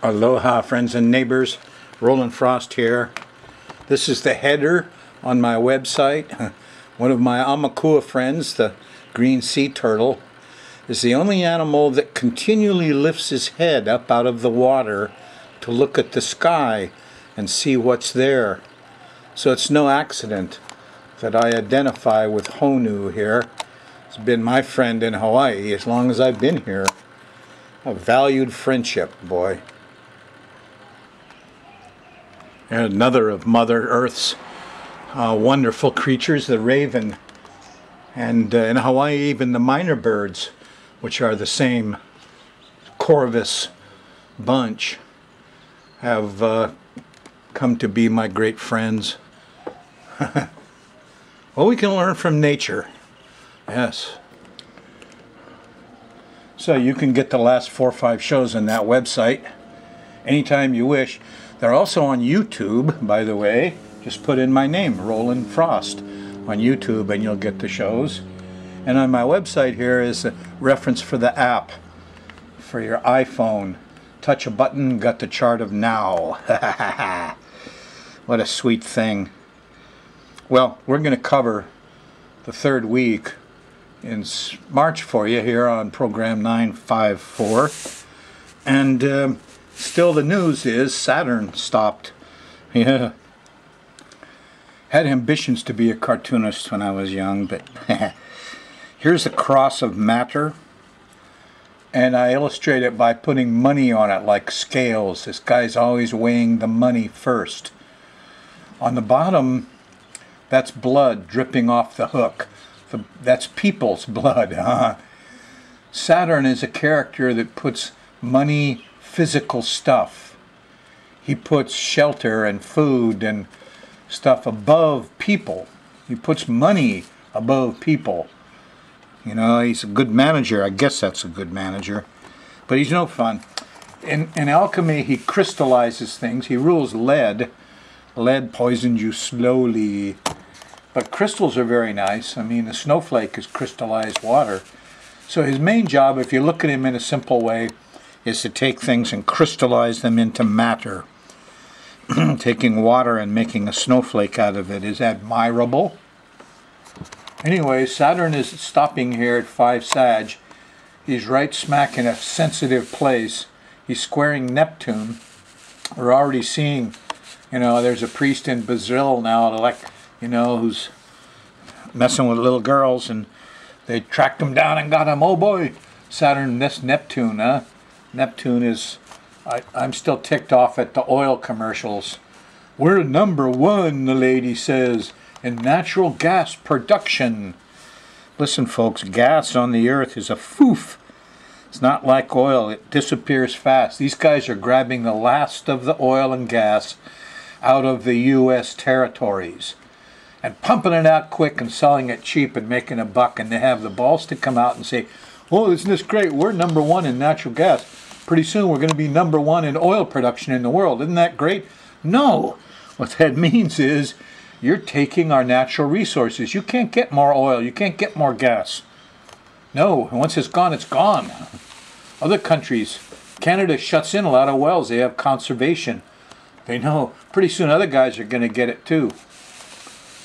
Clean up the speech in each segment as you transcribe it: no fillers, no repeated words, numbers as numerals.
Aloha, friends and neighbors. Rollin Frost here. This is the header on my website. One of my Amakua friends, the green sea turtle, is the only animal that continually lifts his head up out of the water to look at the sky and see what's there. So it's no accident that I identify with Honu here. It's been my friend in Hawaii as long as I've been here. A valued friendship, boy. And another of Mother Earth's wonderful creatures, the raven. And in Hawaii, even the minor birds, which are the same corvus bunch, have come to be my great friends. Well, we can learn from nature. Yes. So you can get the last 4 or 5 shows on that website anytime you wish. They're also on YouTube, by the way. Just put in my name, Rollin Frost, on YouTube, and you'll get the shows. And on my website here is a reference for the app for your iPhone. Touch a button, got the chart of now. What a sweet thing. Well, we're going to cover the 3rd week in March for you here on program 954. And still the news is Saturn stopped. Yeah. Had ambitions to be a cartoonist when I was young, but here's the cross of matter. And I illustrate it by putting money on it like scales. This guy's always weighing the money first. On the bottom, that's blood dripping off the hook. That's people's blood. Saturn is a character that puts money, physical stuff. He puts shelter and food and stuff above people. He puts money above people. You know, he's a good manager. I guess that's a good manager. But he's no fun. In alchemy, he crystallizes things. He rules lead. Lead poisons you slowly. But crystals are very nice. I mean, the snowflake is crystallized water. So his main job, if you look at him in a simple way, is to take things and crystallize them into matter. Taking water and making a snowflake out of it is admirable. Anyway, Saturn is stopping here at 5 Sag. He's right smack in a sensitive place. He's squaring Neptune. We're already seeing, you know, there's a priest in Brazil now, like, you know, who's messing with little girls, and they tracked him down and got him. Oh boy, Saturn, this Neptune, huh? Neptune is, I'm still ticked off at the oil commercials. We're #1, the lady says, in natural gas production. Listen, folks, gas on the earth is a foof. It's not like oil. It disappears fast. These guys are grabbing the last of the oil and gas out of the U.S. territories and pumping it out quick and selling it cheap and making a buck. And they have the balls to come out and say, oh, isn't this great? We're #1 in natural gas. Pretty soon we're going to be #1 in oil production in the world. Isn't that great? No. What that means is you're taking our natural resources. You can't get more oil. You can't get more gas. No. And once it's gone, it's gone. Other countries, Canada shuts in a lot of wells. They have conservation. They know pretty soon other guys are going to get it too.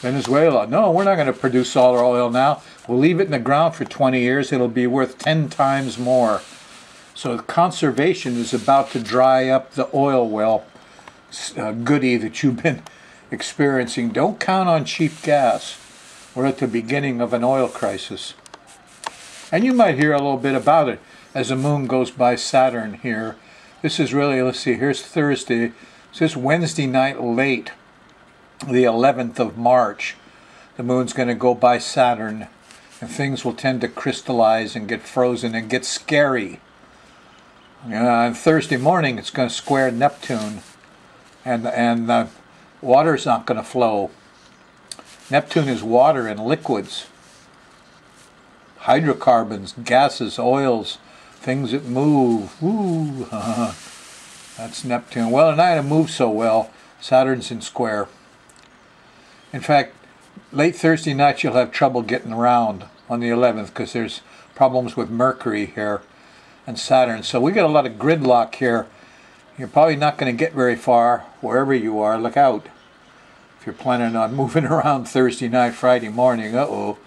Venezuela, no, we're not going to produce all our oil now. We'll leave it in the ground for 20 years. It'll be worth 10 times more. So conservation is about to dry up the oil well goodie that you've been experiencing. Don't count on cheap gas. We're at the beginning of an oil crisis. And you might hear a little bit about it as the moon goes by Saturn here. This is really, let's see, here's Thursday. So it's Wednesday night late, the 11th of March. The moon's going to go by Saturn, and things will tend to crystallize and get frozen and get scary. On Thursday morning, it's going to square Neptune, and the water's not going to flow. Neptune is water and liquids, hydrocarbons, gases, oils, things that move. Ooh, that's Neptune. Well, and it moves so well. Saturn's in square. In fact, late Thursday night you'll have trouble getting around on the 11th because there's problems with Mercury here and Saturn. So we got a lot of gridlock here You're probably not going to get very far wherever you are. Look out. If you're planning on moving around Thursday night, Friday morning, uh-oh.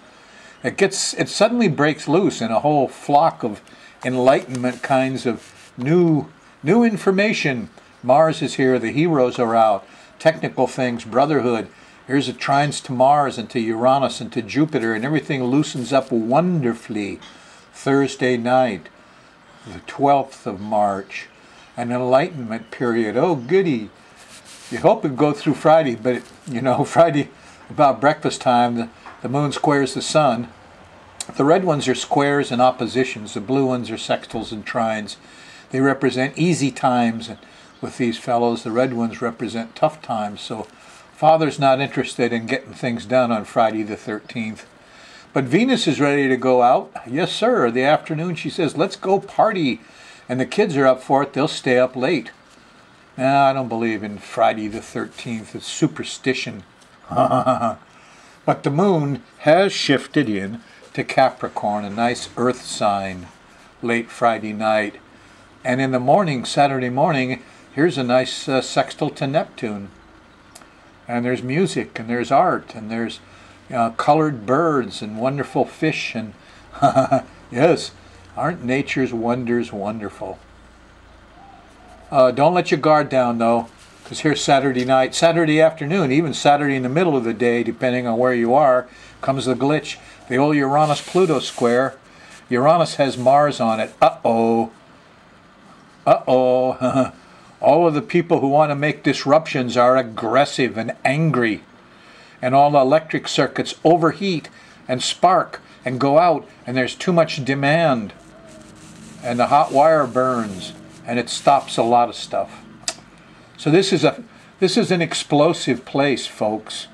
It suddenly breaks loose in a whole flock of enlightenment kinds of new information. Mars is here, the heroes are out, technical things, brotherhood. Here's a trines to Mars and to Uranus and to Jupiter, and everything loosens up wonderfully. Thursday night, the 12th of March, an enlightenment period. Oh, goody. You hope it'd go through Friday, but, Friday about breakfast time, the moon squares the sun. The red ones are squares and oppositions. The blue ones are sextiles and trines. They represent easy times with these fellows. The red ones represent tough times. So Father's not interested in getting things done on Friday the 13th. But Venus is ready to go out. Yes, sir. The afternoon she says, let's go party. And the kids are up for it. They'll stay up late. No, I don't believe in Friday the 13th. It's superstition. But the moon has shifted in to Capricorn, a nice earth sign, late Friday night. And in the morning, Saturday morning, here's a nice sextile to Neptune. And there's music, and there's art, and there's colored birds and wonderful fish. And yes, aren't nature's wonders wonderful? Don't let your guard down, though. Because here's Saturday night, Saturday afternoon, even Saturday in the middle of the day, depending on where you are, comes the glitch. The old Uranus-Pluto square. Uranus has Mars on it. Uh-oh. Uh-oh. All of the people who want to make disruptions are aggressive and angry. And all the electric circuits overheat and spark and go out, and there's too much demand. And the hot wire burns, and it stops a lot of stuff. So this is an explosive place, folks.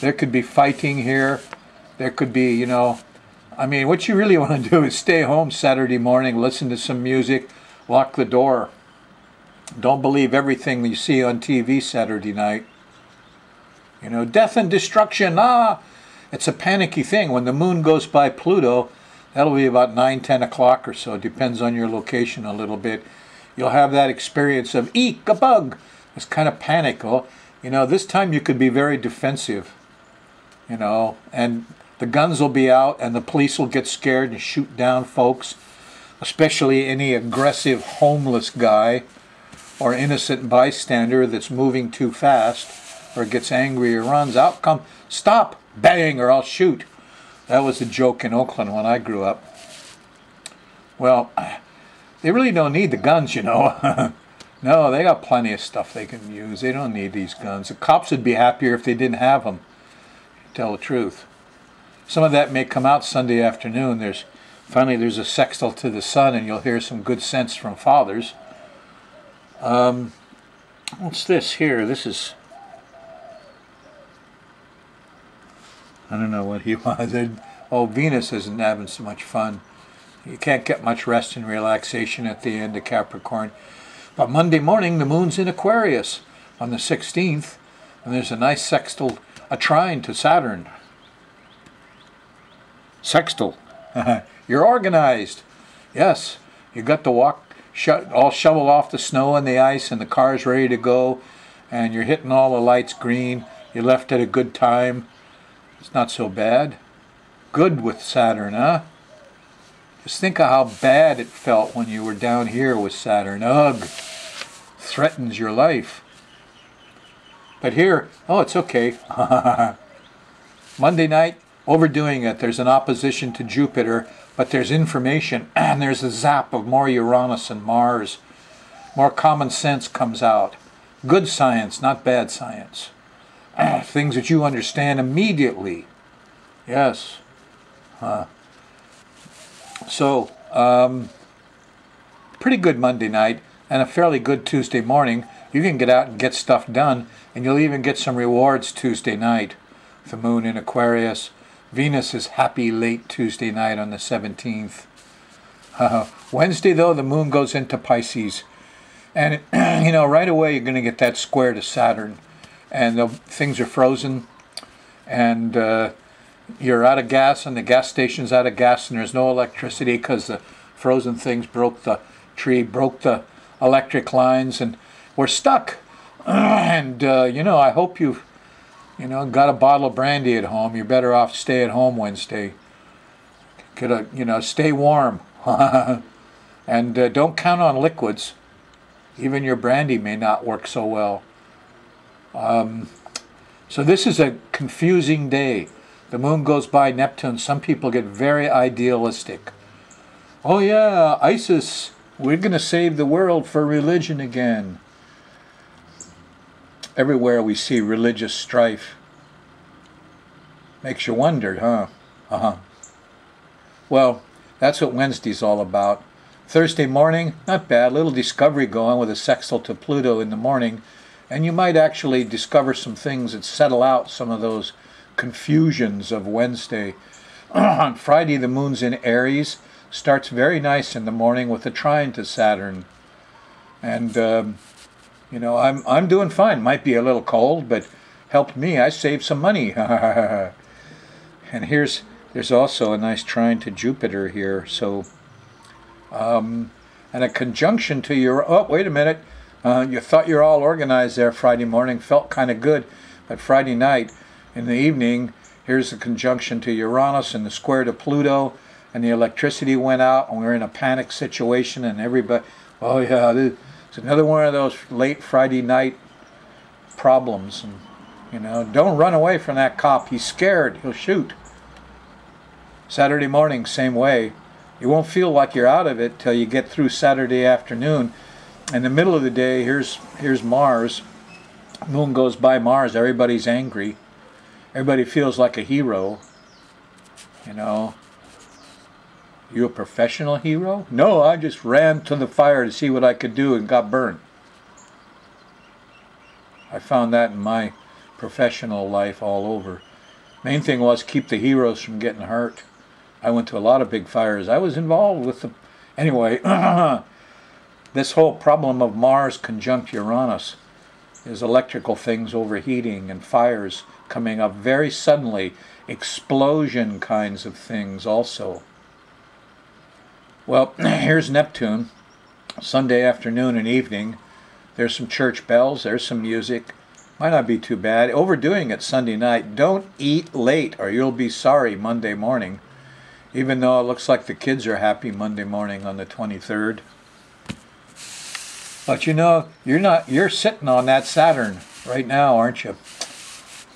There could be fighting here. There could be, what you really want to do is stay home Saturday morning, listen to some music, lock the door. Don't believe everything you see on TV Saturday night. Death and destruction, it's a panicky thing. When the moon goes by Pluto, that'll be about 9, 10 o'clock or so. It depends on your location a little bit. You'll have that experience of, eek, a bug. It's kind of panic. This time you could be very defensive, and the guns will be out and the police will get scared and shoot down folks, especially any aggressive homeless guy or innocent bystander that's moving too fast or gets angry or runs out. Come, stop, bang, or I'll shoot. That was a joke in Oakland when I grew up. Well, they really don't need the guns, No, they got plenty of stuff they can use. They don't need these guns. The cops would be happier if they didn't have them, to tell the truth. Some of that may come out Sunday afternoon. There's a sextile to the sun, and you'll hear some good sense from fathers. What's this here? This is... I don't know what he was. Oh, Venus isn't having so much fun. You can't get much rest and relaxation at the end of Capricorn. But Monday morning, the moon's in Aquarius on the 16th, and there's a nice sextile, a trine to Saturn. Sextile. You're organized. Yes, you got to walk, all shovel off the snow and the ice, and the car's ready to go, and you're hitting all the lights green. You left at a good time. It's not so bad. Good with Saturn, huh? Just think of how bad it felt when you were down here with Saturn. Ugh. Threatens your life. But here, oh, it's okay. Monday night, overdoing it. There's an opposition to Jupiter, but there's information, and there's a zap of more Uranus and Mars. More common sense comes out. Good science, not bad science. Things that you understand immediately. Yes. So, pretty good Monday night and a fairly good Tuesday morning. You can get out and get stuff done, and you'll even get some rewards Tuesday night. The moon in Aquarius. Venus is happy late Tuesday night on the 17th. Wednesday, though, the moon goes into Pisces. And, right away you're going to get that square to Saturn. And things are frozen. And you're out of gas, and the gas station's out of gas, and there's no electricity because the frozen things broke the tree, broke the electric lines, and we're stuck. And you know, I hope you've got a bottle of brandy at home. You're better off stay at home Wednesday. Stay warm. And don't count on liquids. Even your brandy may not work so well. So this is a confusing day. The moon goes by Neptune. Some people get very idealistic. Oh yeah, ISIS, we're going to save the world for religion again. Everywhere we see religious strife. Makes you wonder, huh? Well, that's what Wednesday's all about. Thursday morning, not bad. Little discovery going with a sextile to Pluto in the morning. And you might actually discover some things that settle out some of those confusions of Wednesday. On Friday, the moon's in Aries. Starts very nice in the morning with a trine to Saturn. And, you know, I'm doing fine. Might be a little cold, but helped me. I saved some money. And there's also a nice trine to Jupiter here. So, and a conjunction to your, oh, wait a minute. You thought you're all organized there Friday morning. Felt kind of good. But Friday night, in the evening, here's the conjunction to Uranus and the square to Pluto. And the electricity went out, and we were in a panic situation, and everybody, oh yeah, it's another one of those late Friday night problems. And, you know, don't run away from that cop. He's scared. He'll shoot. Saturday morning, same way. You won't feel like you're out of it till you get through Saturday afternoon. In the middle of the day, here's Mars. Moon goes by Mars. Everybody's angry. Everybody feels like a hero. You know. You a professional hero? No, I just ran to the fire to see what I could do and got burned. I found that in my professional life all over. Main thing was keep the heroes from getting hurt. I went to a lot of big fires. I was involved with the... Anyway, this whole problem of Mars conjunct Uranus is electrical things overheating and fires coming up very suddenly. Explosion kinds of things also. Well, here's Neptune, Sunday afternoon and evening. There's some church bells, there's some music. Might not be too bad. Overdoing it Sunday night. Don't eat late or you'll be sorry Monday morning. Even though it looks like the kids are happy Monday morning on the 23rd. But you know, you're sitting on that Saturn right now, aren't you?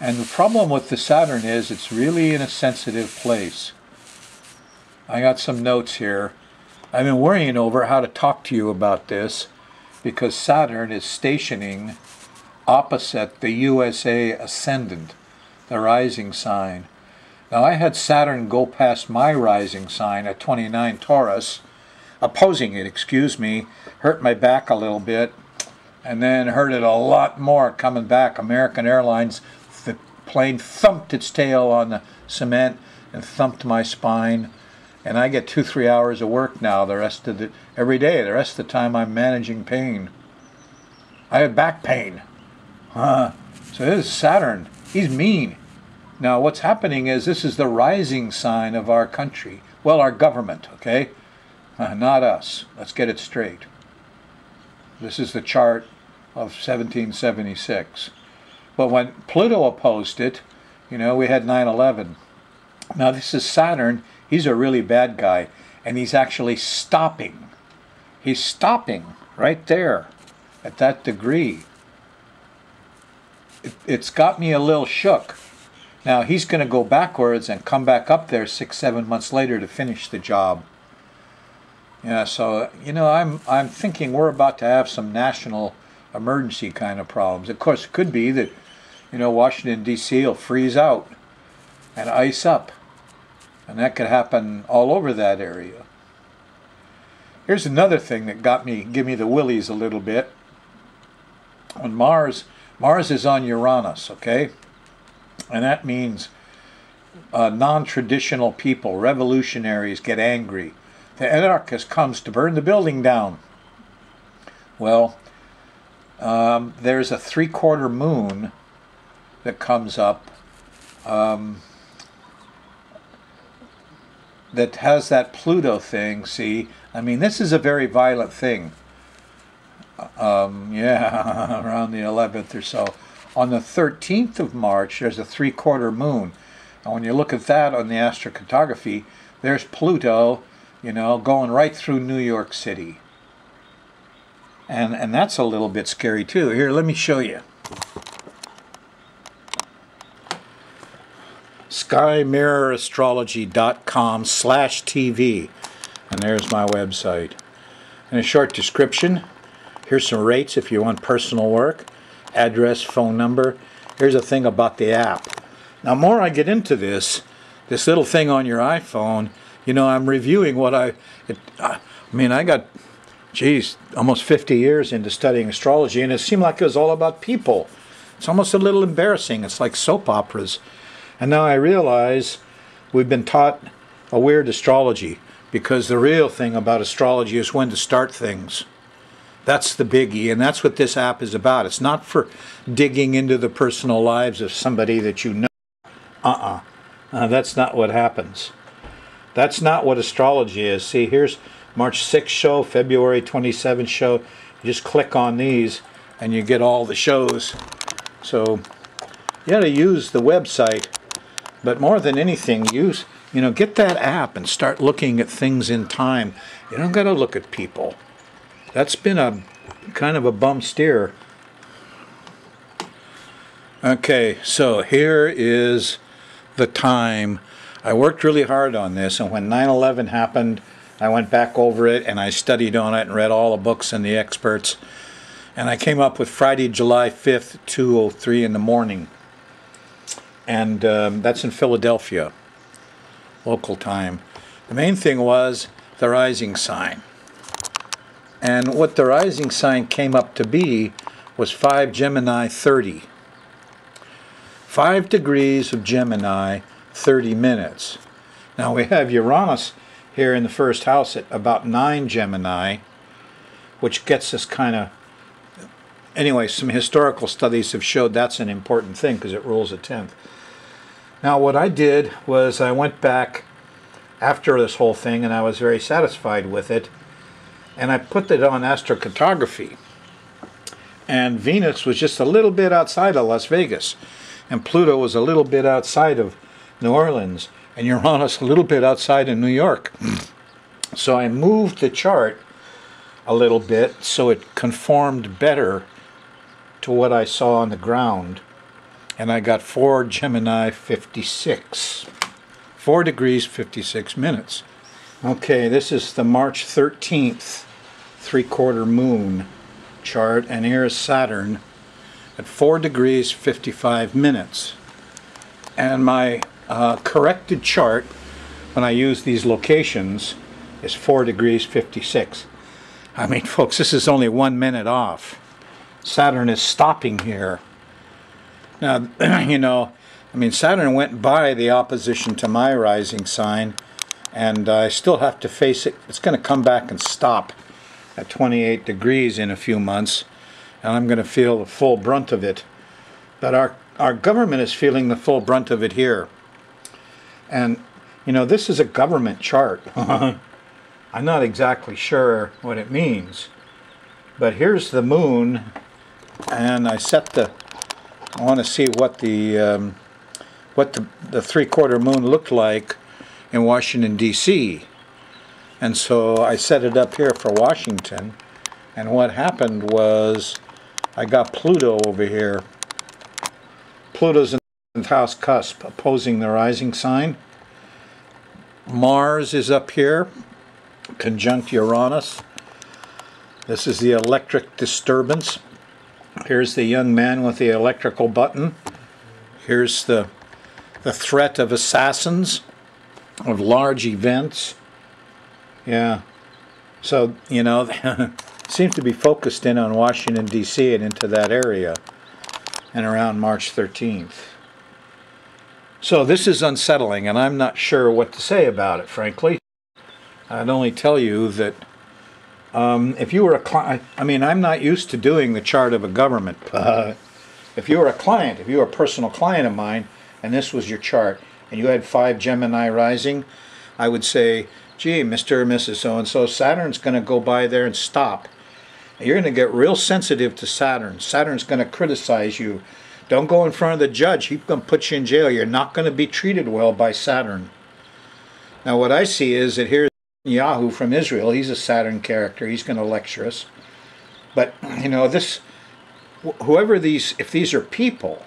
And the problem with the Saturn is it's really in a sensitive place. I got some notes here. I've been worrying over how to talk to you about this because Saturn is stationing opposite the USA ascendant, the rising sign. Now I had Saturn go past my rising sign at 29 Taurus, opposing it, excuse me, hurt my back a little bit, and then hurt it a lot more coming back. American Airlines, the plane thumped its tail on the cement and thumped my spine. And I get 2-3 hours of work now every day. The rest of the time I'm managing pain. I had back pain. So this is Saturn. He's mean. Now what's happening is this is the rising sign of our country. Well, our government, okay? Not us. Let's get it straight. This is the chart of 1776. But when Pluto opposed it, you know, we had 9/11. Now this is Saturn. He's a really bad guy, and he's actually stopping. He's stopping right there at that degree. It's got me a little shook. Now he's going to go backwards and come back up there 6-7 months later to finish the job. Yeah, so you know, I'm thinking we're about to have some national emergency kind of problems. Of course, it could be that, you know, Washington D.C. will freeze out and ice up. And that could happen all over that area. Here's another thing that give me the willies a little bit. When Mars is on Uranus, okay? And that means non-traditional people, revolutionaries get angry. The anarchist comes to burn the building down. Well, there's a 3/4 moon that comes up that has that Pluto thing, see? I mean, this is a very violent thing. Yeah, around the 11th or so. On the 13th of March, there's a three-quarter moon. And when you look at that on the astrocartography, there's Pluto, you know, going right through New York City. And that's a little bit scary too. Here, let me show you. SkyMirrorAstrology.com/TV. And there's my website. And a short description. Here's some rates if you want personal work. Address, phone number. Here's a thing about the app. Now, more I get into this little thing on your iPhone, you know, I'm reviewing what I got, geez, almost 50 years into studying astrology, and it seemed like it was all about people. It's almost a little embarrassing. It's like soap operas. And now I realize we've been taught a weird astrology, because the real thing about astrology is when to start things. That's the biggie, and that's what this app is about. It's not for digging into the personal lives of somebody that you know. That's not what happens. That's not what astrology is. See, here's March 6th show, February 27th show. You just click on these, and you get all the shows. So you got to use the website, but more than anything, get that app and start looking at things in time. You don't got to look at people. That's been a kind of a bum steer. Okay, so here is the time. I worked really hard on this, and when 9/11 happened, I went back over it and I studied on it and read all the books and the experts, and I came up with Friday, July 5th, 2:03 in the morning. And that's in Philadelphia, local time. The main thing was the rising sign. And what the rising sign came up to be was 5 Gemini 30. 5 degrees of Gemini, 30 minutes. Now we have Uranus here in the first house at about 9 Gemini, which gets us kind of... Anyway, some historical studies have showed that's an important thing because it rules a 10th. Now what I did was I went back after this whole thing, and I was very satisfied with it. And I put it on astrocartography. And Venus was just a little bit outside of Las Vegas. And Pluto was a little bit outside of New Orleans. And Uranus a little bit outside of New York. So I moved the chart a little bit so it conformed better to what I saw on the ground. And I got 4 Gemini 56. 4 degrees 56 minutes. Okay, this is the March 13th three-quarter moon chart, and here's Saturn at 4 degrees 55 minutes. And my corrected chart, when I use these locations, is 4 degrees 56. I mean, folks, this is only 1 minute off. Saturn is stopping here. Now, Saturn went by the opposition to my rising sign, and I still have to face it. It's going to come back and stop at 28 degrees in a few months, and I'm going to feel the full brunt of it. But our government is feeling the full brunt of it here. And, this is a government chart. I'm not exactly sure what it means. But here's the moon, and I want to see what the three-quarter moon looked like in Washington, D.C. And so I set it up here for Washington. And what happened was I got Pluto over here. Pluto's in the 7th house cusp, opposing the rising sign. Mars is up here, conjunct Uranus. This is the electric disturbance. Here's the young man with the electrical button. Here's the threat of assassins, of large events. Yeah. So, seems to be focused in on Washington, D.C. and into that area, and around March 13th. So this is unsettling, and I'm not sure what to say about it, frankly. I'd only tell you that if you were a client, I'm not used to doing the chart of a government. If you were a client, if you were a personal client of mine, and this was your chart, and you had 5 Gemini rising, I would say, gee, Mr. or Mrs. So-and-so, Saturn's going to go by there and stop You're going to get real sensitive to Saturn. Saturn's going to criticize you. Don't go in front of the judge. He's going to put you in jail. You're not going to be treated well by Saturn. Now what I see is that here's Yahoo from Israel. He's a Saturn character. He's going to lecture us. But, you know, this, whoever these, if these are people,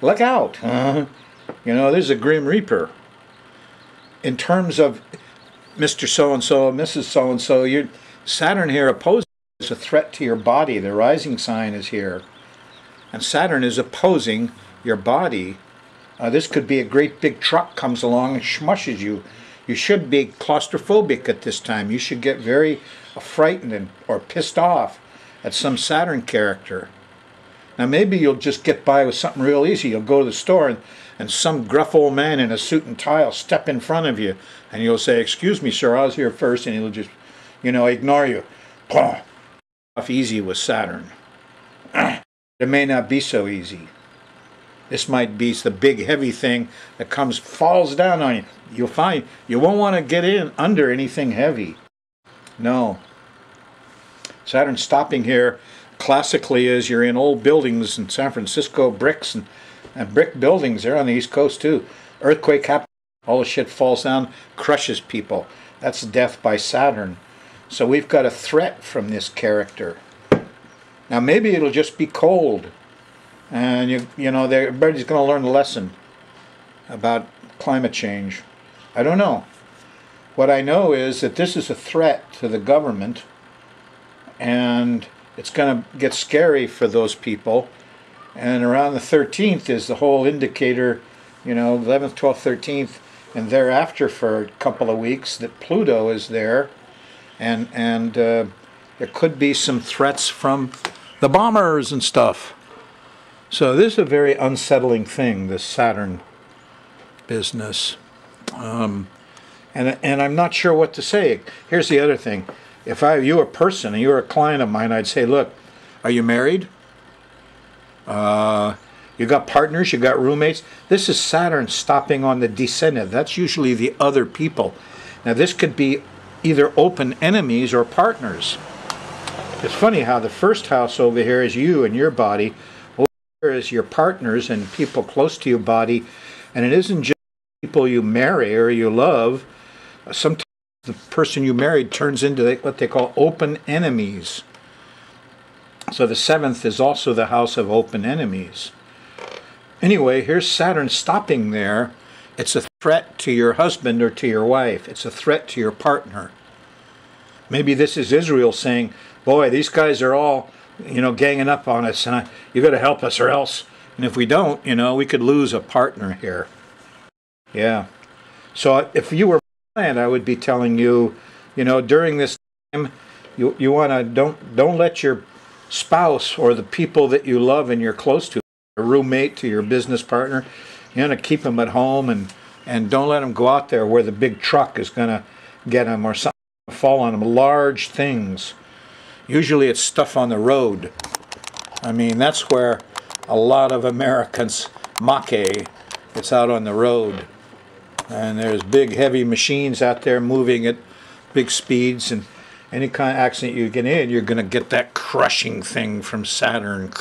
look out. You know, there's a Grim Reaper. In terms of Mr. So-and-so, Mrs. So-and-so, Saturn here opposes a threat to your body. The rising sign is here. And Saturn is opposing your body. This could be a great big truck comes along and smushes you. You should be claustrophobic at this time. You should get very frightened or pissed off at some Saturn character. Now maybe you'll just get by with something real easy. You'll go to the store and some gruff old man in a suit and tie will step in front of you and you'll say, "Excuse me, sir, I was here first," and he'll just, you know, ignore you. Off easy with Saturn. It may not be so easy. This might be the big heavy thing that comes, falls down on you. You'll find you won't want to get in under anything heavy. No. Saturn stopping here classically is you're in old buildings in San Francisco, bricks and brick buildings. They're on the East Coast too. Earthquake happens, all the shit falls down, crushes people. That's death by Saturn. So we've got a threat from this character. Now maybe it'll just be cold. And you know, everybody's going to learn a lesson about climate change. I don't know. What I know is that this is a threat to the government, and it's going to get scary for those people. And around the 13th is the whole indicator, you know, 11th, 12th, 13th, and thereafter for a couple of weeks that Pluto is there, and there could be some threats from the bombers and stuff. So this is a very unsettling thing, this Saturn business. And I'm not sure what to say. Here's the other thing. If you were a person and you were a client of mine, I'd say, look, are you married? You got partners, you got roommates. This is Saturn stopping on the descendant. That's usually the other people. Now this could be either open enemies or partners. It's funny how the first house over here is you and your body. Is your partners and people close to your body, and it isn't just people you marry or you love. Sometimes the person you married turns into what they call open enemies. So the 7th is also the house of open enemies. Anyway, here's Saturn stopping there. It's a threat to your husband or to your wife. It's a threat to your partner. Maybe this is Israel saying, boy, these guys are all, you know, ganging up on us, and you got to help us or else. And if we don't, you know, we could lose a partner here. Yeah. So if you were my client, I would be telling you, you know, during this time, you want to don't let your spouse or the people that you love and you're close to, your roommate to your business partner, you want to keep them at home and don't let them go out there where the big truck is going to get them or something fall on them. Large things. Usually it's stuff on the road. I mean, that's where a lot of Americans make. It's out on the road. And there's big heavy machines out there moving at big speeds, and any kind of accident you get in, you're going to get that crushing thing from Saturn.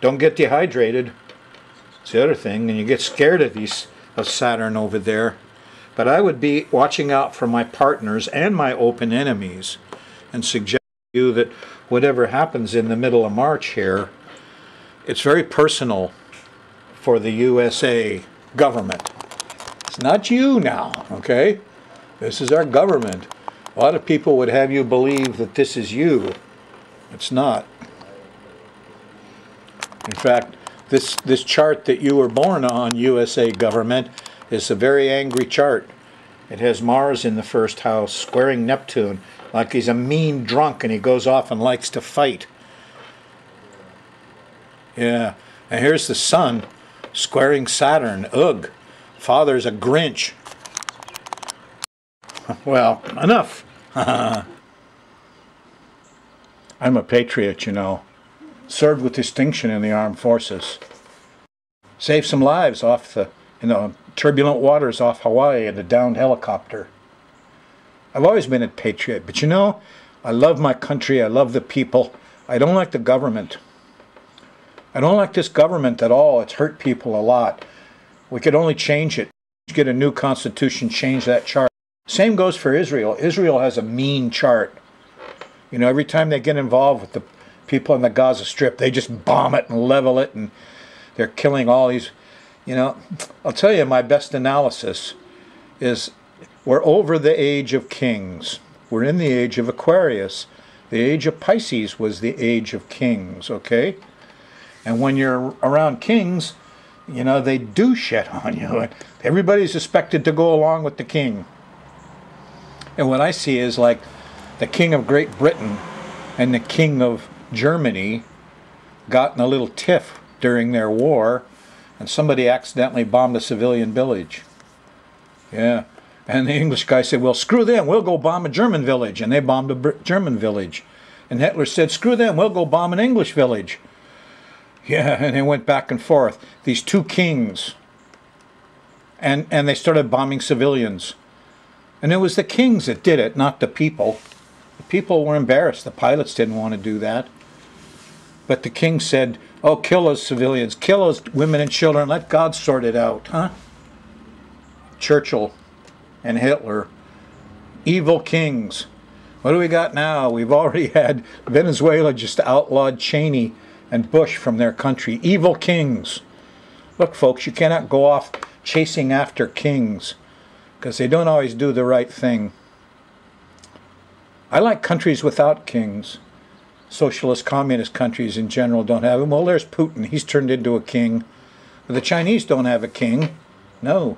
Don't get dehydrated. It's the other thing, and you get scared of Saturn over there. But I would be watching out for my partners and my open enemies and suggest to you that whatever happens in the middle of March here, it's very personal for the USA government. It's not you now, okay? This is our government. A lot of people would have you believe that this is you. It's not. In fact, this chart that you were born on, USA government, is a very angry chart. It has Mars in the first house, squaring Neptune, like he's a mean drunk and he goes off and likes to fight. Yeah, and here's the Sun, squaring Saturn. Ugh, Father's a Grinch. Well, enough. I'm a patriot, you know. Served with distinction in the armed forces. Saved some lives off the, turbulent waters off Hawaii in a downed helicopter. I've always been a patriot, but you know, I love my country. I love the people. I don't like the government. I don't like this government at all. It's hurt people a lot. We could only change it. Get a new constitution, change that chart. Same goes for Israel. Israel has a mean chart. You know, every time they get involved with the people in the Gaza Strip, they just bomb it and level it, and they're killing all these, you know. I'll tell you, my best analysis is we're over the age of kings. We're in the age of Aquarius. The age of Pisces was the age of kings, okay? And when you're around kings, you know, they do shit on you. Everybody's expected to go along with the king. And what I see is like the king of Great Britain and the king of Germany got in a little tiff during their war, and somebody accidentally bombed a civilian village. Yeah. And the English guy said, well, screw them, we'll go bomb a German village. And they bombed a German village. And Hitler said, screw them, we'll go bomb an English village. Yeah, and they went back and forth. These two kings. And they started bombing civilians. And it was the kings that did it, not the people. The people were embarrassed. The pilots didn't want to do that. But the king said, oh, kill those civilians, kill those women and children, let God sort it out, huh? Churchill and Hitler, evil kings. What do we got now? We've already had Venezuela just outlawed Cheney and Bush from their country. Evil kings. Look, folks, you cannot go off chasing after kings because they don't always do the right thing. I like countries without kings. Socialist, communist countries in general don't have them. Well, there's Putin. He's turned into a king. But the Chinese don't have a king. No.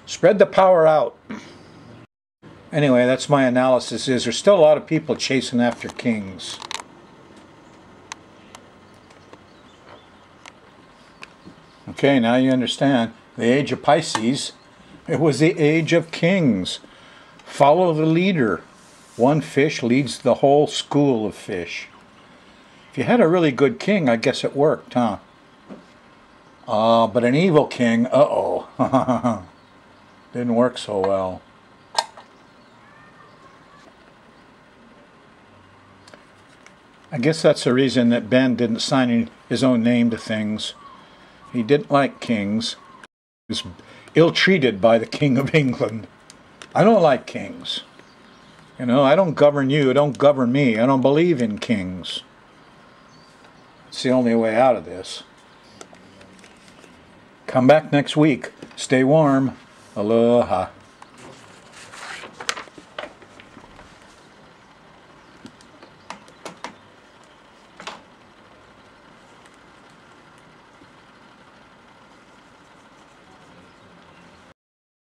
Spread the power out. Anyway, that's my analysis. Is there's still a lot of people chasing after kings. Okay, now you understand. The age of Pisces, it was the age of kings. Follow the leader. One fish leads the whole school of fish. If you had a really good king, I guess it worked, huh? But an evil king, uh-oh. Didn't work so well. I guess that's the reason that Ben didn't sign his own name to things. He didn't like kings. He was ill-treated by the King of England. I don't like kings. You know, I don't govern you, don't govern me. I don't believe in kings. It's the only way out of this. Come back next week. Stay warm. Aloha.